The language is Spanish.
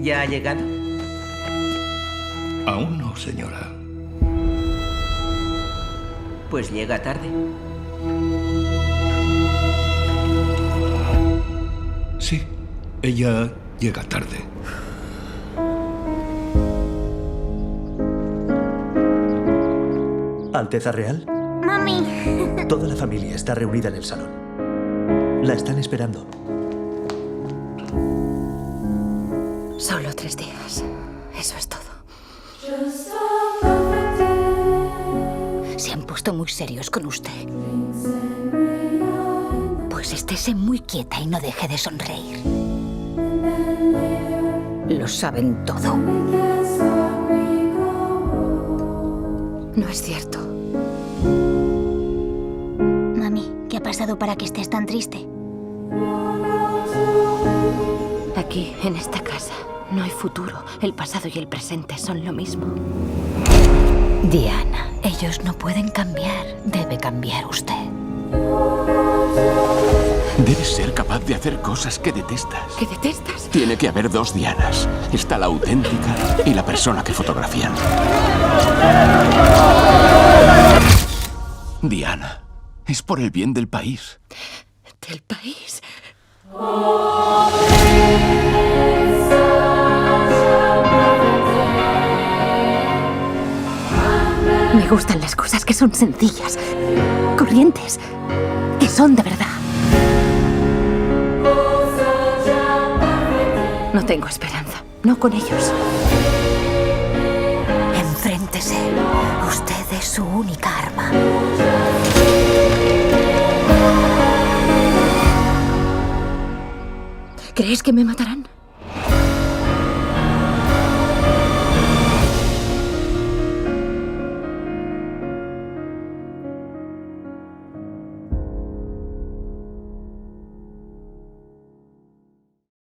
¿Ya ha llegado? Aún no, señora. Pues llega tarde. Sí, ella llega tarde. Alteza Real, Mami. toda la familia está reunida en el salón. La están esperando. Solo 3 días. Eso es todo. Se han puesto muy serios con usted. Pues estése muy quieta y no deje de sonreír. Lo saben todo. No es cierto. Mami, ¿qué ha pasado para que estés tan triste? Aquí, en esta casa, no hay futuro. El pasado y el presente son lo mismo. Diana, ellos no pueden cambiar. Debe cambiar usted. Debes ser capaz de hacer cosas que detestas. ¿Qué detestas? Tiene que haber 2 Dianas. Está la auténtica y la persona que fotografían. Diana, es por el bien del país. ¿Del país? Me gustan las cosas que son sencillas, corrientes, que son de verdad. No tengo esperanza, no con ellos. Enfréntese. Usted es su única arma. ¿Crees que me matarán?